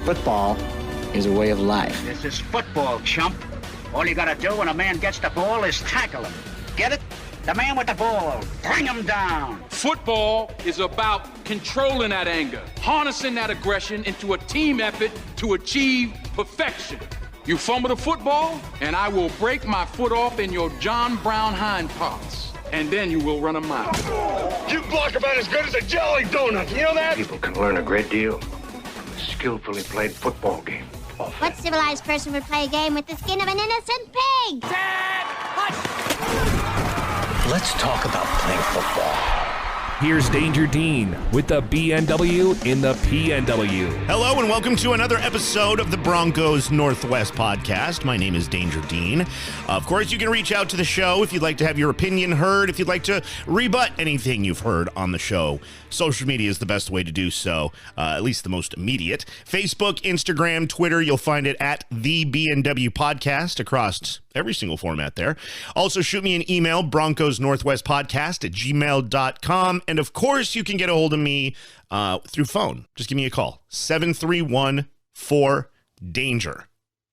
Football is a way of life. This is football, chump. All you gotta do when a man gets the ball is tackle him. Get it? The man with the ball. Bring him down. Football is about controlling that anger, harnessing that aggression into a team effort to achieve perfection. You fumble the football, and I will break my foot off in your John Brown hind parts, and then you will run a mile. You block about as good as a jelly donut, you know that? People can learn a great deal from a skillfully played football game. What civilized person would play a game with the skin of an innocent pig? Dad! Let's talk about playing football. Here's Danger Dean with the BNW in the PNW. Hello and welcome to another episode of the Broncos Northwest podcast. My name is Danger Dean. Of course, you can reach out to the show if you'd like to have your opinion heard, if you'd like to rebut anything you've heard on the show. Social media is the best way to do so, at least the most immediate. Facebook, Instagram, Twitter, you'll find it at the BNW podcast across every single format there. Also, shoot me an email, broncosnorthwestpodcast@gmail.com. And of course, you can get a hold of me through phone. Just give me a call, 731-4-DANGER.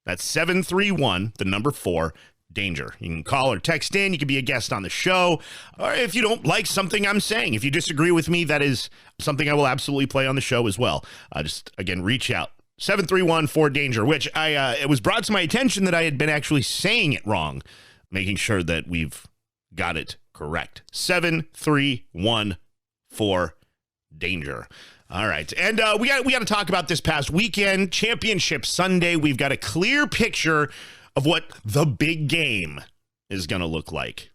That's 731, the number 4, danger. You can call or text in. You can be a guest on the show. Or if you don't like something I'm saying, if you disagree with me, that is something I will absolutely play on the show as well. Just, again, reach out. 731-4-DANGER, which it was brought to my attention that I had been actually saying it wrong, making sure that we've got it correct. 731-4-DANGER. All right, and we got to talk about this past weekend, Championship Sunday. We've got a clear picture of what the big game is going to look like.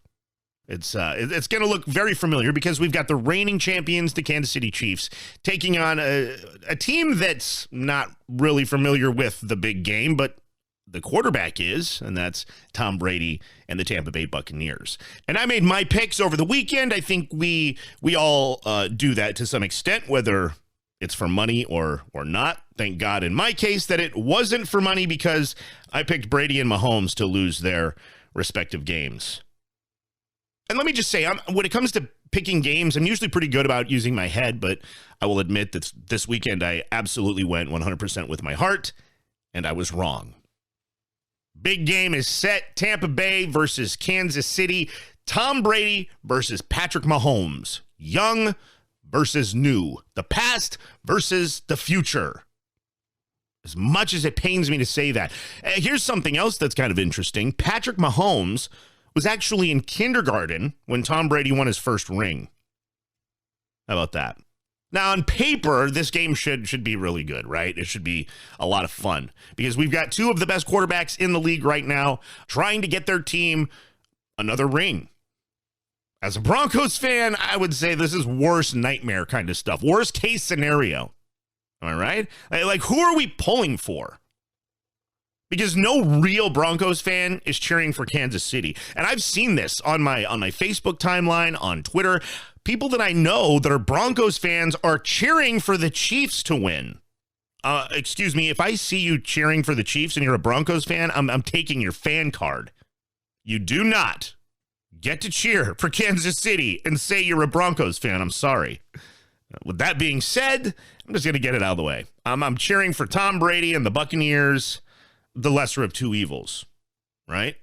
It's going to look very familiar because we've got the reigning champions, the Kansas City Chiefs, taking on a team that's not really familiar with the big game, but the quarterback is, and that's Tom Brady and the Tampa Bay Buccaneers. And I made my picks over the weekend. I think we all do that to some extent, whether it's for money or not. Thank God in my case that it wasn't for money because I picked Brady and Mahomes to lose their respective games. And let me just say, when it comes to picking games, I'm usually pretty good about using my head, but I will admit that this weekend I absolutely went 100% with my heart, and I was wrong. Big game is set. Tampa Bay versus Kansas City. Tom Brady versus Patrick Mahomes. Young versus new. The past versus the future. As much as it pains me to say that. Here's something else that's kind of interesting. Patrick Mahomes was actually in kindergarten when Tom Brady won his first ring. How about that? Now, on paper, this game should be really good, right? It should be a lot of fun because we've got two of the best quarterbacks in the league right now trying to get their team another ring. As a Broncos fan, I would say this is worst nightmare kind of stuff. Worst case scenario. Am I right? Like, who are we pulling for? Because no real Broncos fan is cheering for Kansas City. And I've seen this on my Facebook timeline, on Twitter. People that I know that are Broncos fans are cheering for the Chiefs to win. Excuse me, if I see you cheering for the Chiefs and you're a Broncos fan, I'm taking your fan card. You do not get to cheer for Kansas City and say you're a Broncos fan. I'm sorry. With that being said, I'm just going to get it out of the way. I'm cheering for Tom Brady and the Buccaneers, the lesser of two evils, right?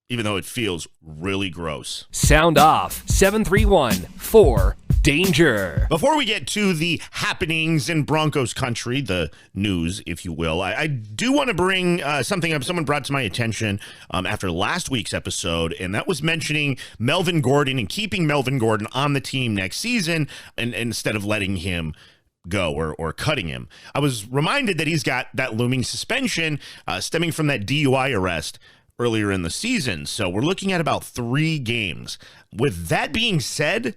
Even though it feels really gross. Sound off. 731-4-DANGER. Before we get to the happenings in Broncos country, the news, if you will, I do want to bring something up someone brought to my attention after last week's episode, and that was mentioning Melvin Gordon and keeping Melvin Gordon on the team next season and instead of letting him go or cutting him. I was reminded that he's got that looming suspension stemming from that DUI arrest earlier in the season. So we're looking at about 3 games. With that being said,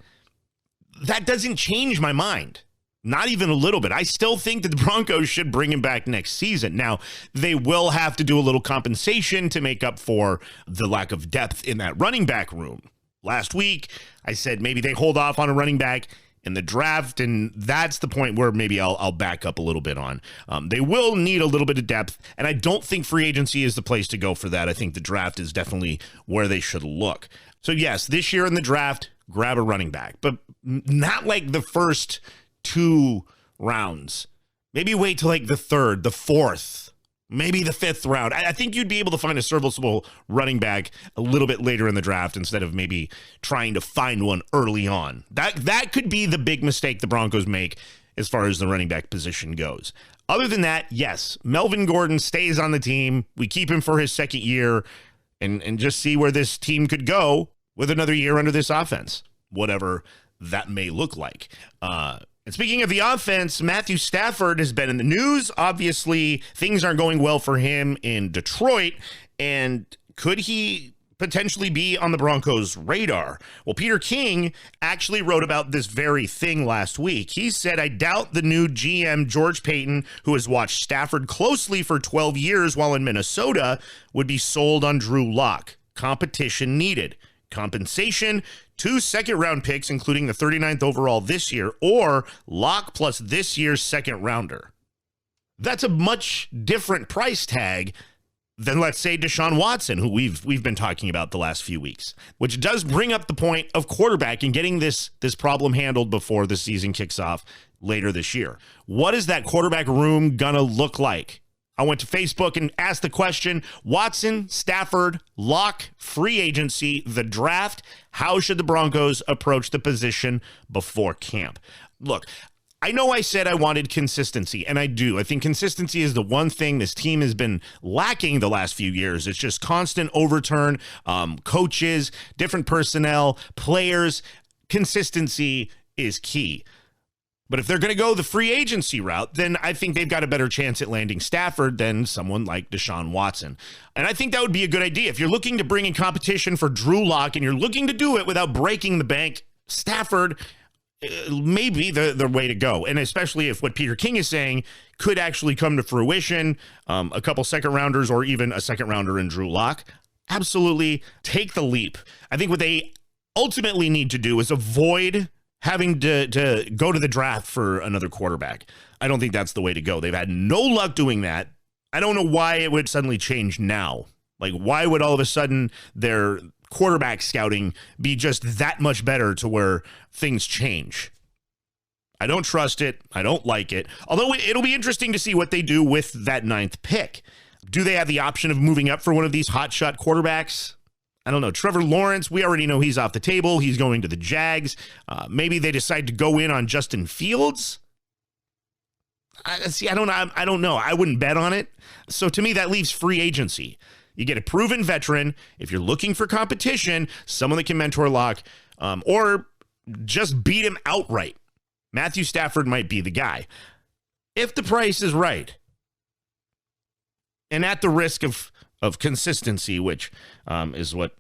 that doesn't change my mind. Not even a little bit. I still think that the Broncos should bring him back next season. Now, they will have to do a little compensation to make up for the lack of depth in that running back room. Last week, I said maybe they hold off on a running back in the draft, and that's the point where maybe I'll back up a little bit on. They will need a little bit of depth, and I don't think free agency is the place to go for that. I think the draft is definitely where they should look. So yes, this year in the draft, grab a running back, but not like the first 2 rounds. Maybe wait till like the 3rd, the 4th, maybe the 5th round. I think you'd be able to find a serviceable running back a little bit later in the draft instead of maybe trying to find one early on. That could be the big mistake the Broncos make as far as the running back position goes. Other than that, yes, Melvin Gordon stays on the team. We keep him for his 2nd year and just see where this team could go with another year under this offense, whatever that may look like. And speaking of the offense, Matthew Stafford has been in the news. Obviously, things aren't going well for him in Detroit. And could he potentially be on the Broncos' radar? Well, Peter King actually wrote about this very thing last week. He said, I doubt the new GM, George Paton, who has watched Stafford closely for 12 years while in Minnesota, would be sold on Drew Lock. Competition needed. Compensation, 2 second-round picks, including the 39th overall this year, or Lock plus this year's second rounder. That's a much different price tag than, let's say, Deshaun Watson, who we've been talking about the last few weeks, which does bring up the point of quarterback and getting this problem handled before the season kicks off later this year. What is that quarterback room gonna look like? I went to Facebook and asked the question, Watson, Stafford, Lock, free agency, the draft. How should the Broncos approach the position before camp? Look, I know I said I wanted consistency, and I do. I think consistency is the one thing this team has been lacking the last few years. It's just constant overturn, coaches, different personnel, players. Consistency is key. But if they're going to go the free agency route, then I think they've got a better chance at landing Stafford than someone like Deshaun Watson. And I think that would be a good idea. If you're looking to bring in competition for Drew Lock and you're looking to do it without breaking the bank, Stafford may be the way to go. And especially if what Peter King is saying could actually come to fruition, a couple second rounders or even a second rounder in Drew Lock, absolutely take the leap. I think what they ultimately need to do is avoid having to go to the draft for another quarterback. I don't think that's the way to go. They've had no luck doing that. I don't know why it would suddenly change now. Like, why would all of a sudden their quarterback scouting be just that much better to where things change? I don't trust it. I don't like it. Although it'll be interesting to see what they do with that 9th pick. Do they have the option of moving up for one of these hotshot quarterbacks? I don't know. Trevor Lawrence, we already know he's off the table. He's going to the Jags. Maybe they decide to go in on Justin Fields. I don't know. I wouldn't bet on it. So to me, that leaves free agency. You get a proven veteran. If you're looking for competition, someone that can mentor Lock, or just beat him outright. Matthew Stafford might be the guy. If the price is right. And at the risk of consistency, which is what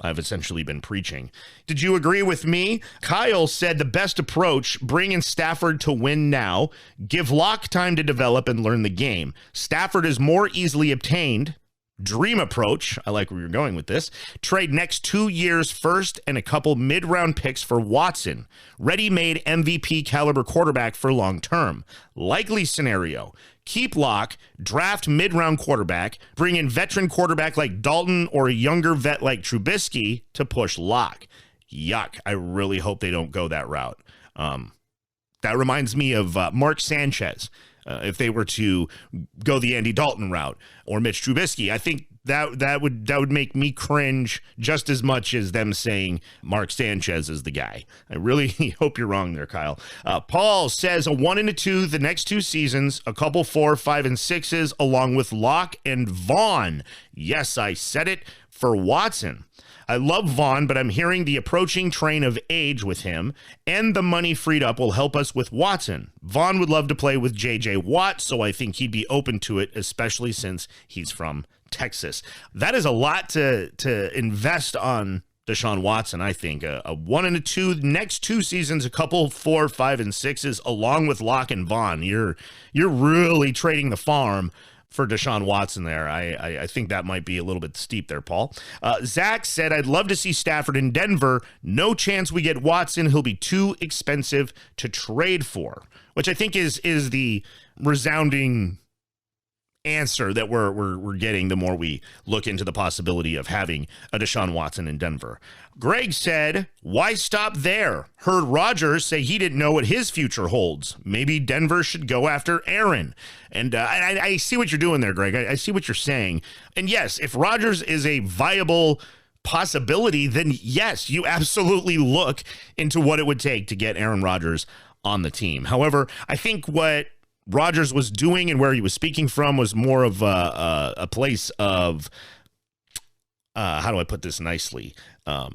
I've essentially been preaching. Did you agree with me? Kyle said the best approach, bring in Stafford to win now, give Lock time to develop and learn the game. Stafford is more easily obtained. Dream approach, I like where you're going with this. Trade next 2 years first and a couple mid-round picks for Watson. Ready-made MVP caliber quarterback for long term. Likely scenario. Keep Lock, draft mid-round quarterback, bring in veteran quarterback like Dalton or a younger vet like Trubisky to push Lock. Yuck. I really hope they don't go that route. That reminds me of Mark Sanchez. If they were to go the Andy Dalton route or Mitch Trubisky, I think that would make me cringe just as much as them saying Mark Sanchez is the guy. I really hope you're wrong there, Kyle. Paul says a 1 and a 2 the next 2 seasons, a couple 4, 5, and 6s along with Lock and Vaughn. Yes, I said it for Watson. I love Vaughn, but I'm hearing the approaching train of age with him, and the money freed up will help us with Watson. Vaughn would love to play with J.J. Watt, so I think he'd be open to it, especially since he's from Texas. That is a lot to invest on Deshaun Watson, I think. A 1 and a 2, next 2 seasons, a couple 4, 5, and 6s, along with Lock and Vaughn. You're really trading the farm for Deshaun Watson there. I think that might be a little bit steep there, Paul. Zach said, I'd love to see Stafford in Denver. No chance we get Watson. He'll be too expensive to trade for, which I think is the resounding answer that we're getting the more we look into the possibility of having a Deshaun Watson in Denver. Greg said, why stop there? Heard Rodgers say he didn't know what his future holds. Maybe Denver should go after Aaron. And I see what you're doing there, Greg. I see what you're saying. And yes, if Rodgers is a viable possibility, then yes, you absolutely look into what it would take to get Aaron Rodgers on the team. However, I think what Rodgers was doing and where he was speaking from was more of a place of, how do I put this nicely? A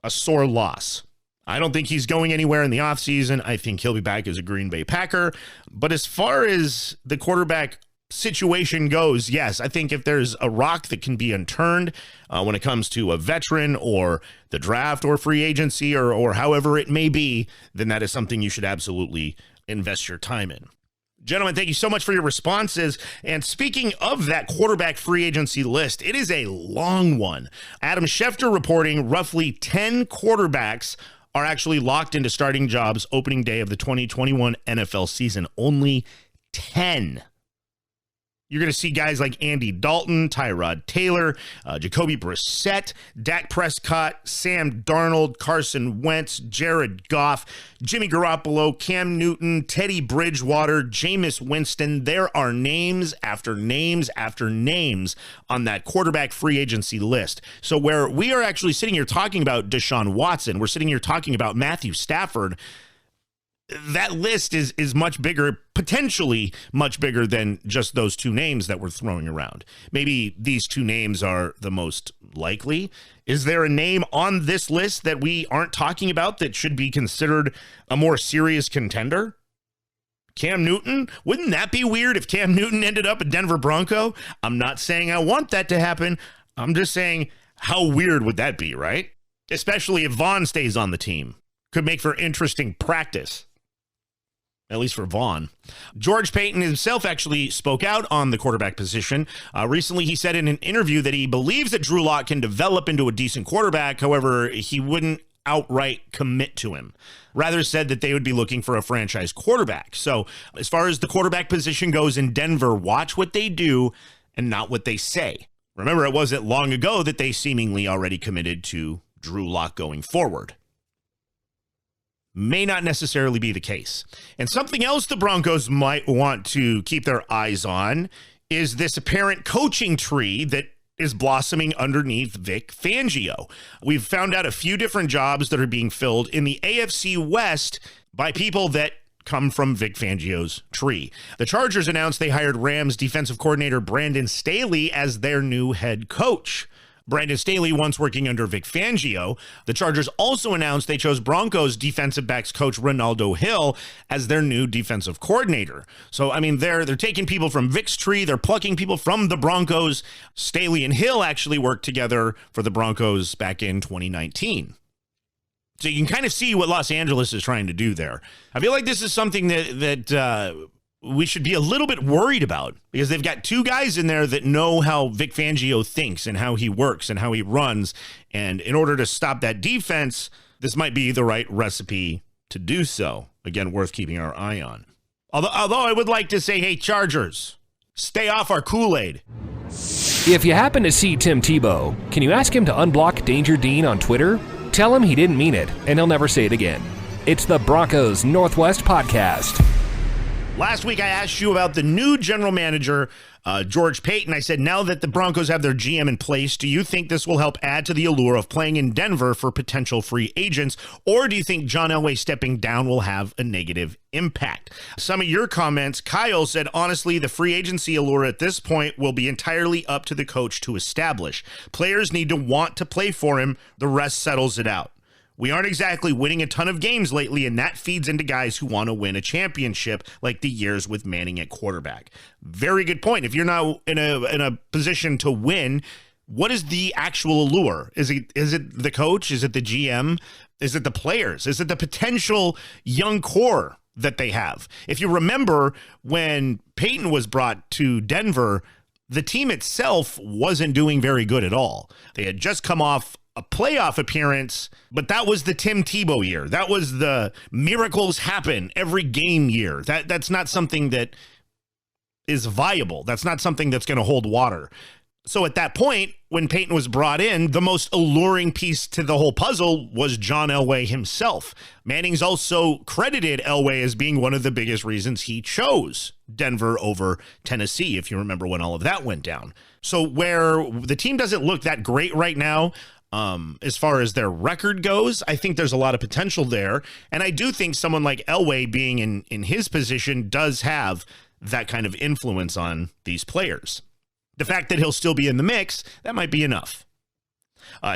sore loss. I don't think he's going anywhere in the offseason. I think he'll be back as a Green Bay Packer. But as far as the quarterback situation goes, yes, I think if there's a rock that can be unturned when it comes to a veteran or the draft or free agency or however it may be, then that is something you should absolutely invest your time in. Gentlemen, thank you so much for your responses. And speaking of that quarterback free agency list, it is a long one. Adam Schefter reporting roughly 10 quarterbacks are actually locked into starting jobs opening day of the 2021 NFL season. Only 10. You're going to see guys like Andy Dalton, Tyrod Taylor, Jacoby Brissett, Dak Prescott, Sam Darnold, Carson Wentz, Jared Goff, Jimmy Garoppolo, Cam Newton, Teddy Bridgewater, Jameis Winston. There are names after names after names on that quarterback free agency list. So where we are actually sitting here talking about Deshaun Watson, we're sitting here talking about Matthew Stafford. That list is much bigger, potentially much bigger than just those two names that we're throwing around. Maybe these two names are the most likely. Is there a name on this list that we aren't talking about that should be considered a more serious contender? Cam Newton? Wouldn't that be weird if Cam Newton ended up a Denver Bronco? I'm not saying I want that to happen. I'm just saying, how weird would that be, right? Especially if Vaughn stays on the team. Could make for interesting practice. At least for Vaughn. George Paton himself actually spoke out on the quarterback position. Recently, he said in an interview that he believes that Drew Lock can develop into a decent quarterback. However, he wouldn't outright commit to him. Rather said that they would be looking for a franchise quarterback. So as far as the quarterback position goes in Denver, watch what they do and not what they say. Remember, it wasn't long ago that they seemingly already committed to Drew Lock going forward. May not necessarily be the case. And something else the Broncos might want to keep their eyes on is this apparent coaching tree that is blossoming underneath Vic Fangio. We've found out a few different jobs that are being filled in the AFC West by people that come from Vic Fangio's tree. The Chargers announced they hired Rams defensive coordinator Brandon Staley as their new head coach. Brandon Staley once working under Vic Fangio. The Chargers also announced they chose Broncos defensive backs coach Ronaldo Hill as their new defensive coordinator. So, I mean, they're taking people from Vic's tree. They're plucking people from the Broncos. Staley and Hill actually worked together for the Broncos back in 2019. So you can kind of see what Los Angeles is trying to do there. I feel like this is something that we should be a little bit worried about because they've got two guys in there that know how Vic Fangio thinks and how he works and how he runs. And in order to stop that defense, this might be the right recipe to do so. Again, worth keeping our eye on. Although I would like to say, hey, Chargers, stay off our Kool-Aid. If you happen to see Tim Tebow, can you ask him to unblock Danger Dean on Twitter? Tell him he didn't mean it, and he'll never say it again. It's the Broncos Northwest Podcast. Last week, I asked you about the new general manager, George Paton. I said, now that the Broncos have their GM in place, do you think this will help add to the allure of playing in Denver for potential free agents? Or do you think John Elway stepping down will have a negative impact? Some of your comments, Kyle said, honestly, the free agency allure at this point will be entirely up to the coach to establish. Players need to want to play for him. The rest settles it out. We aren't exactly winning a ton of games lately, and that feeds into guys who want to win a championship like the years with Manning at quarterback. Very good point. If you're not in a position to win, what is the actual allure? Is it the coach? Is it the GM? Is it the players? Is it the potential young core that they have? If you remember when Peyton was brought to Denver, the team itself wasn't doing very good at all. They had just come off a playoff appearance, but that was the Tim Tebow year. That was the miracles happen every game year. That's not something that is viable. That's not something that's going to hold water. So at that point, when Paton was brought in, the most alluring piece to the whole puzzle was John Elway himself. Manning's also credited Elway as being one of the biggest reasons he chose Denver over Tennessee, if you remember when all of that went down. So where the team doesn't look that great right now, as far as their record goes, I think there's a lot of potential there. And I do think someone like Elway being in his position does have that kind of influence on these players. The fact that he'll still be in the mix, that might be enough.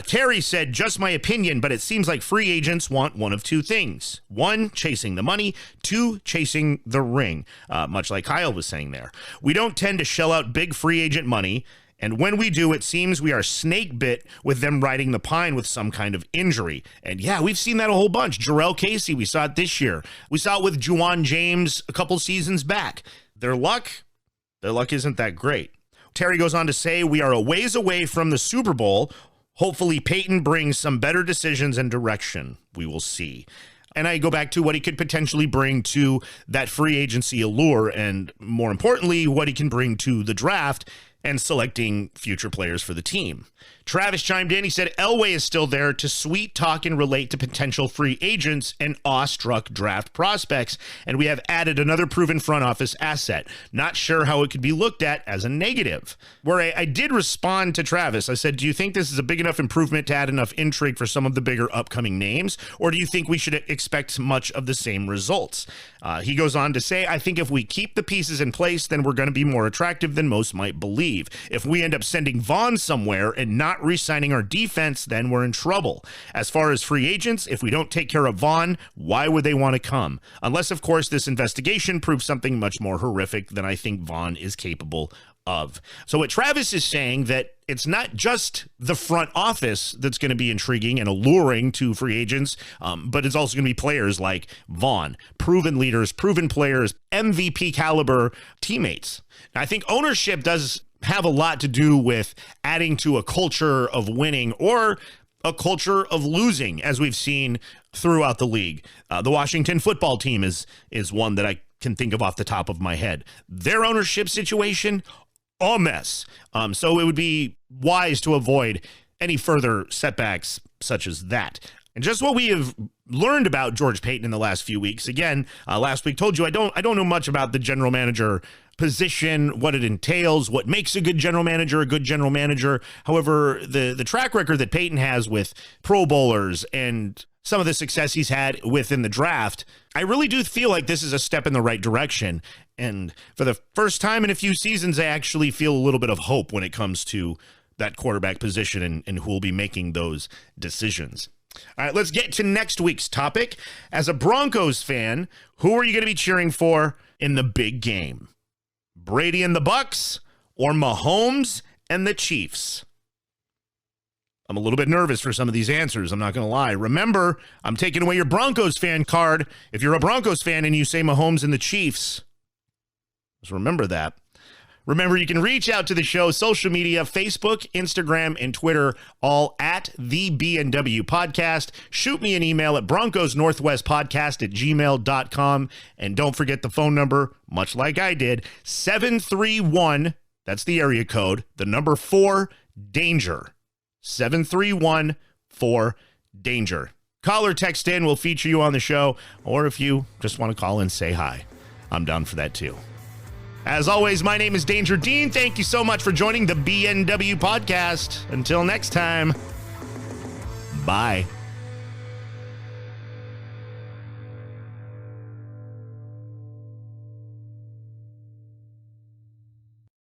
Terry said, just my opinion, but it seems like free agents want one of two things. One, chasing the money. Two, chasing the ring, much like Kyle was saying there. We don't tend to shell out big free agent money, and when we do, it seems we are snake bit with them riding the pine with some kind of injury. And yeah, we've seen that a whole bunch. Jarrell Casey, we saw it this year. We saw it with Juwan James a couple seasons back. Their luck isn't that great. Terry goes on to say, we are a ways away from the Super Bowl. Hopefully Paton brings some better decisions and direction. We will see. And I go back to what he could potentially bring to that free agency allure, and more importantly, what he can bring to the draft and selecting future players for the team. Travis chimed in. He said, Elway is still there to sweet talk and relate to potential free agents and awestruck draft prospects, and we have added another proven front office asset. Not sure how it could be looked at as a negative. Where I did respond to Travis. I said, do you think this is a big enough improvement to add enough intrigue for some of the bigger upcoming names, or do you think we should expect much of the same results? He goes on to say, I think if we keep the pieces in place, then we're going to be more attractive than most might believe. If we end up sending Vaughn somewhere and not re-signing our defense, then we're in trouble. As far as free agents, if we don't take care of Vaughn, why would they want to come? Unless, of course, this investigation proves something much more horrific than I think Vaughn is capable of. So what Travis is saying, that it's not just the front office that's going to be intriguing and alluring to free agents, but it's also going to be players like Vaughn, proven leaders, proven players, MVP caliber teammates. Now, I think ownership does have a lot to do with adding to a culture of winning or a culture of losing, as we've seen throughout the league. The Washington football team is one that I can think of off the top of my head. Their ownership situation, a mess. So it would be wise to avoid any further setbacks such as that. And just what we have learned about George Paton in the last few weeks. Again, last week told you I don't know much about the general manager position, what it entails, what makes a good general manager a good general manager. However, the track record that Paton has with Pro Bowlers and some of the success he's had within the draft, I really do feel like this is a step in the right direction. And for the first time in a few seasons, I actually feel a little bit of hope when it comes to that quarterback position and who will be making those decisions. All right, let's get to next week's topic. As a Broncos fan, who are you going to be cheering for in the big game? Brady and the Bucks or Mahomes and the Chiefs? I'm a little bit nervous for some of these answers, I'm not going to lie. Remember, I'm taking away your Broncos fan card. If you're a Broncos fan and you say Mahomes and the Chiefs, just remember that. Remember, you can reach out to the show, social media, Facebook, Instagram, and Twitter, all at the BNW Podcast. Shoot me an email at broncosnorthwestpodcast@gmail.com. And don't forget the phone number, much like I did, 731, that's the area code, the number 4, DANGER. 731-4-DANGER. Call or text in, we'll feature you on the show. Or if you just want to call and say hi, I'm down for that too. As always, my name is Danger Dean. Thank you so much for joining the BNW Podcast. Until next time, bye.